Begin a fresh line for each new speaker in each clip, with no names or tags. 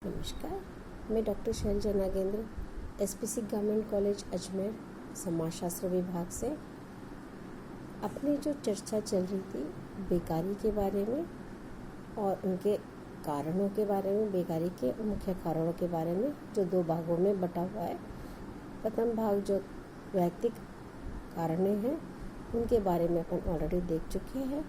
नमस्कार, मैं doctor Shailaja Nagendra SPC government college Ajmer समाजशास्त्र विभाग से अपनी जो चर्चा चल रही थी बेकारी के बारे में और उनके कारणों के बारे में, बेकारी के मुख्य कारणों के बारे में, जो 2 भागों में बटा हुआ है। प्रथम भाग जो वैयक्तिक कारण हैं उनके बारे में अपन ऑलरेडी देख चुके हैं।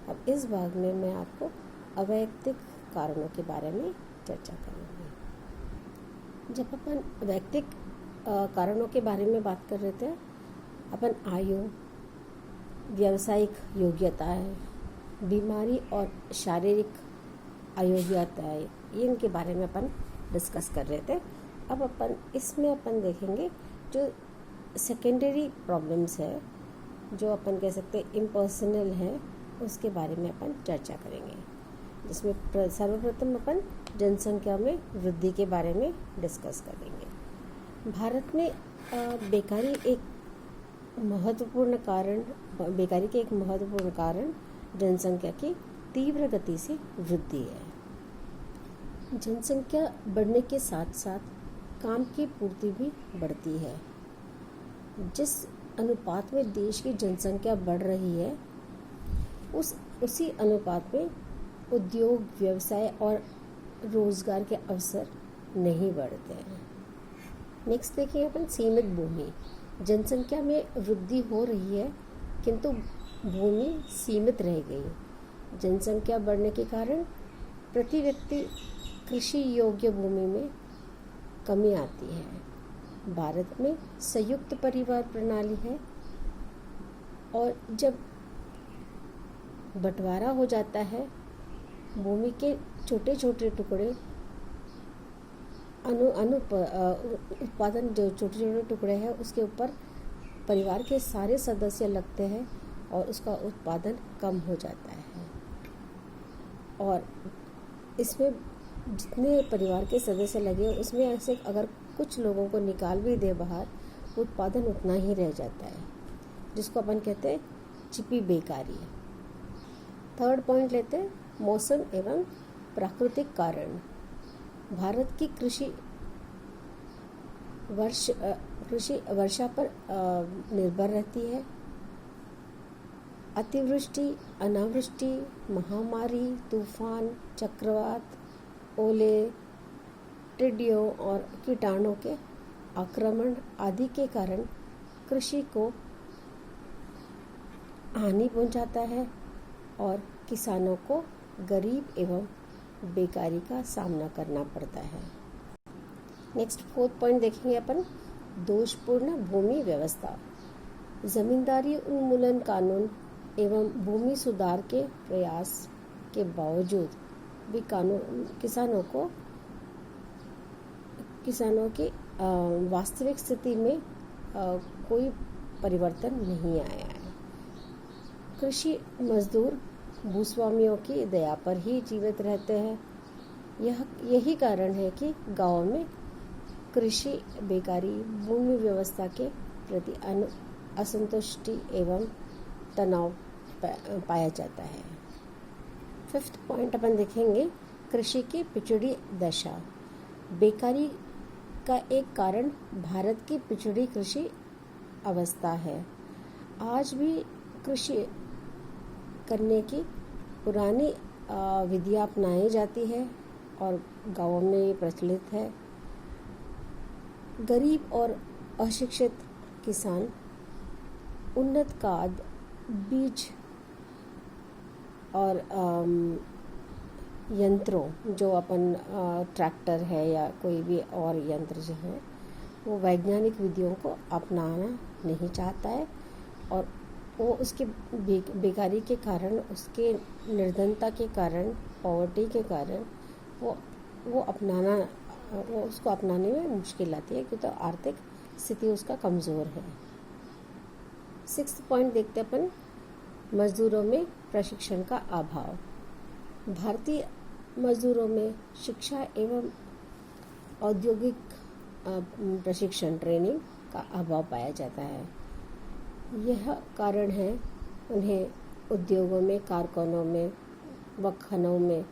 अब इस भाग में मैं आपको अवैयक्तिक कारणों के बारे में चर्चा करेंगे। जब अपन वैयक्तिक कारणों के बारे में बात कर रहे थे, अपन आयु, व्यावसायिक योग्यताएं, बीमारी और शारीरिक अयोग्यताएं, इनके बारे में अपन डिस्कस कर रहे थे। अब इसमें अपन देखेंगे जो सेकेंडरी प्रॉब्लम्स है, जो अपन कह सकते हैं इम्पर्सनल है, उसके बारे में अपन चर्चा करेंगे, जिसमें सर्वप्रथम अपन जनसंख्या में वृद्धि के बारे में डिस्कस करेंगे। भारत में बेकारी के एक महत्वपूर्ण कारण जनसंख्या की तीव्र गति से वृद्धि है। जनसंख्या बढ़ने के साथ साथ काम की पूर्ति भी बढ़ती है। जिस अनुपात में देश की जनसंख्या बढ़ रही है, उसी अनुपात में उद्योग, व्यवसाय और रोजगार के अवसर नहीं बढ़ते हैं। नेक्स्ट देखिए अपन सीमित भूमि। जनसंख्या में वृद्धि हो रही है किंतु भूमि सीमित रह गई। जनसंख्या बढ़ने के कारण प्रति व्यक्ति कृषि योग्य भूमि में कमी आती है। भारत में संयुक्त परिवार प्रणाली है और जब बंटवारा हो जाता है, भूमि के छोटे छोटे टुकड़े उत्पादन जो छोटे छोटे टुकड़े हैं उसके ऊपर परिवार के सारे सदस्य लगते हैं और उसका उत्पादन कम हो जाता है। और इसमें जितने परिवार के सदस्य लगे उसमें ऐसे अगर कुछ लोगों को निकाल भी दे बाहर, उत्पादन उतना ही रह जाता है, जिसको अपन कहते हैं छिपी बेकारी। थर्ड पॉइंट लेते हैं मौसम एवं प्राकृतिक कारण। भारत की कृषि वर्षा पर निर्भर रहती है। अतिवृष्टि, अनावृष्टि, महामारी, तूफान, चक्रवात, ओले, टिड्डियों और कीटाणुओं के आक्रमण आदि के कारण कृषि को हानि पहुंचाता है और किसानों को गरीब एवं बेकारी का सामना करना पड़ता है। नेक्स्ट 4th पॉइंट देखेंगे अपन दोषपूर्ण भूमि व्यवस्था। जमींदारी उन्मूलन कानून एवं भूमि सुधार के प्रयास के बावजूद भी किसानों की वास्तविक स्थिति में कोई परिवर्तन नहीं आया है। कृषि मजदूर भूस्वामियों की दया पर ही जीवित रहते हैं। यही कारण है कि गांवों में कृषि बेकारी, भूमि व्यवस्था के प्रति असंतुष्टि एवं तनाव पाया जाता है। 5th पॉइंट अपन देखेंगे कृषि की पिछड़ी दशा। बेकारी का एक कारण भारत की पिछड़ी कृषि अवस्था है। आज भी कृषि करने की पुरानी विधियाँ अपनाई जाती है और गांवों में ये प्रचलित है। गरीब और अशिक्षित किसान उन्नत खाद, बीज और यंत्रों, जो अपन ट्रैक्टर है या कोई भी और यंत्र जो है, वो वैज्ञानिक विधियों को अपनाना नहीं चाहता है और वो उसके बेकारी के कारण, उसके निर्धनता के कारण, पॉवर्टी के कारण वो उसको अपनाने में मुश्किल आती है क्योंकि आर्थिक स्थिति उसका कमज़ोर है। 6th पॉइंट देखते अपन मजदूरों में प्रशिक्षण का अभाव। भारतीय मजदूरों में शिक्षा एवं औद्योगिक प्रशिक्षण ट्रेनिंग का अभाव पाया जाता है। यह कारण है उन्हें उद्योगों में, कारखानों में व खननों में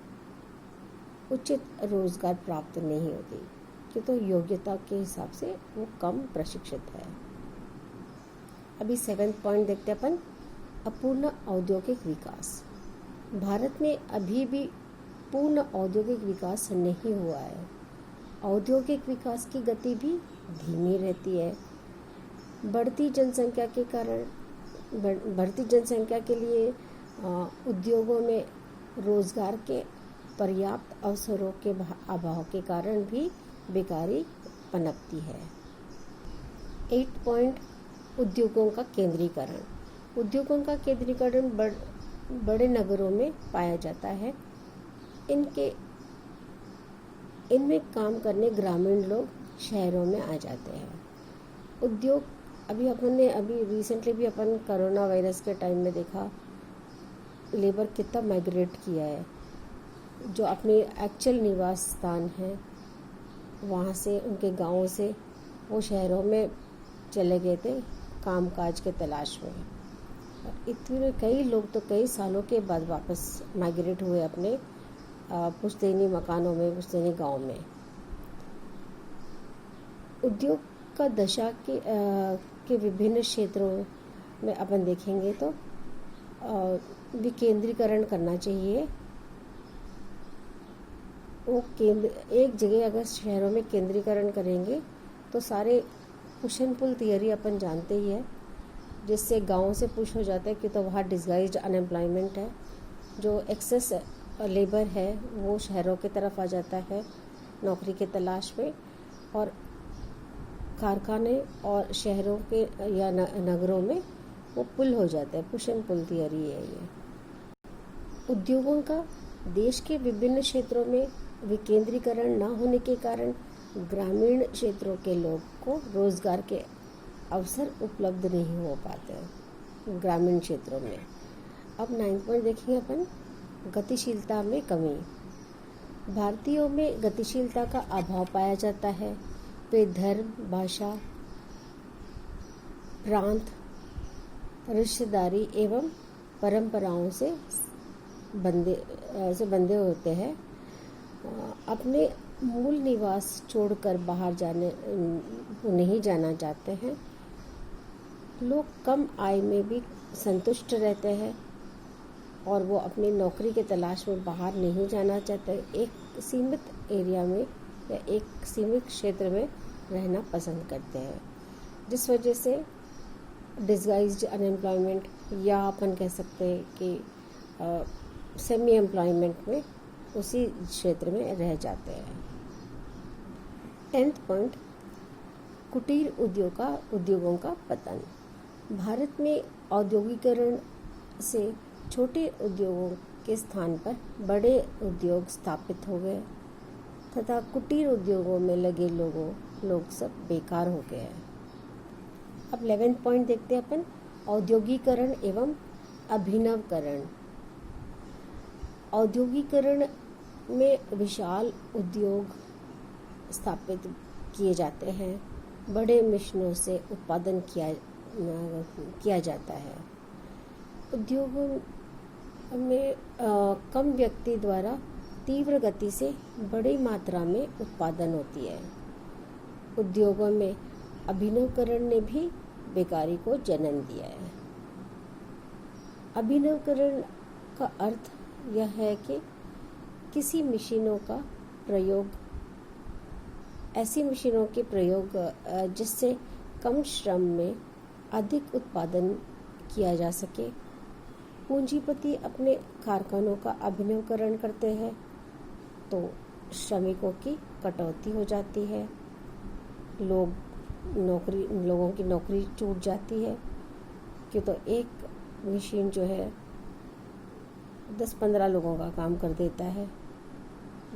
उचित रोजगार प्राप्त नहीं होती, क्यों तो योग्यता के हिसाब से वो कम प्रशिक्षित है। अभी 7th पॉइंट देखते हैं अपन, अपूर्ण औद्योगिक विकास। भारत में अभी भी पूर्ण औद्योगिक विकास नहीं हुआ है। औद्योगिक विकास की गति भी धीमी रहती है। बढ़ती जनसंख्या के लिए उद्योगों में रोजगार के पर्याप्त अवसरों के अभाव के कारण भी बेकारी पनपती है। 8 पॉइंट, उद्योगों का केंद्रीकरण। उद्योगों का केंद्रीकरण बड़े नगरों में पाया जाता है। इनमें काम करने ग्रामीण लोग शहरों में आ जाते हैं। उद्योग अभी रिसेंटली भी अपन कोरोना वायरस के टाइम में देखा, लेबर कितना माइग्रेट किया है, जो अपनी एक्चुअल निवास स्थान है वहाँ से, उनके गाँव से वो शहरों में चले गए थे कामकाज के तलाश में। और इतने कई लोग तो कई सालों के बाद वापस माइग्रेट हुए अपने पुश्तैनी मकानों में, पुश्तैनी गाँव में। उद्योग का दशा के विभिन्न क्षेत्रों में अपन देखेंगे तो विकेंद्रीकरण करना चाहिए। वो एक जगह अगर शहरों में केंद्रीकरण करेंगे तो सारे पुश एंड पुल थियरी अपन जानते ही है, जिससे गाँव से पुश हो जाता है कि तो वहाँ डिस्गाइज्ड अनएम्प्लॉयमेंट है, जो एक्सेस लेबर है वो शहरों की तरफ आ जाता है नौकरी के तलाश में, और कारखाने और शहरों के या नगरों में वो पुल हो जाता है। पुश एंड पुल थियरी है ये। उद्योगों का देश के विभिन्न क्षेत्रों में विकेंद्रीकरण न होने के कारण ग्रामीण क्षेत्रों के लोग को रोजगार के अवसर उपलब्ध नहीं हो पाते हैं ग्रामीण क्षेत्रों में। अब 9 पॉइंट देखेंगे अपन, गतिशीलता में कमी। भारतीयों में गतिशीलता का अभाव पाया जाता है। वे धर्म, भाषा, प्रांत, रिश्तेदारी एवं परंपराओं से बंधे होते हैं। अपने मूल निवास छोड़कर बाहर नहीं जाना चाहते हैं। लोग कम आय में भी संतुष्ट रहते हैं और वो अपनी नौकरी के तलाश में बाहर नहीं जाना चाहते। एक सीमित एरिया में या एक सीमित क्षेत्र में रहना पसंद करते हैं, जिस वजह से डिस्गाइज्ड अनएम्प्लॉयमेंट या अपन कह सकते हैं कि सेमी एम्प्लॉयमेंट में उसी क्षेत्र में रह जाते हैं। 10th पॉइंट, कुटीर उद्योगों का पतन। भारत में औद्योगिकरण से छोटे उद्योगों के स्थान पर बड़े उद्योग स्थापित हो गए तथा कुटीर उद्योगों में लगे लोग सब बेकार हो गए हैं। अब 11th पॉइंट देखते हैं अपन, औद्योगिकरण एवं अभिनवकरण। औद्योगिकरण में विशाल उद्योग स्थापित किए जाते हैं। बड़े मिशनों से उत्पादन किया जाता है। उद्योगों में कम व्यक्ति द्वारा तीव्र गति से बड़ी मात्रा में उत्पादन होती है। उद्योगों में अभिनवकरण ने भी बेकारी को जन्म दिया है। अभिनवकरण का अर्थ यह है कि किसी मशीनों का प्रयोग, ऐसी मशीनों के प्रयोग जिससे कम श्रम में अधिक उत्पादन किया जा सके। पूंजीपति अपने कारखानों का अभिनवकरण करते हैं तो श्रमिकों की कटौती हो जाती है, लोगों की नौकरी छूट जाती है, कि तो एक मशीन जो है 10-15 लोगों का काम कर देता है,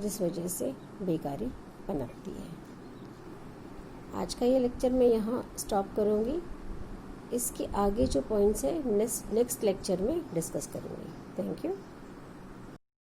जिस वजह से बेकारी पनपती है। आज का ये लेक्चर मैं यहाँ स्टॉप करूँगी। इसके आगे जो पॉइंट्स है नेक्स्ट लेक्चर में डिस्कस करूँगी। Thank you.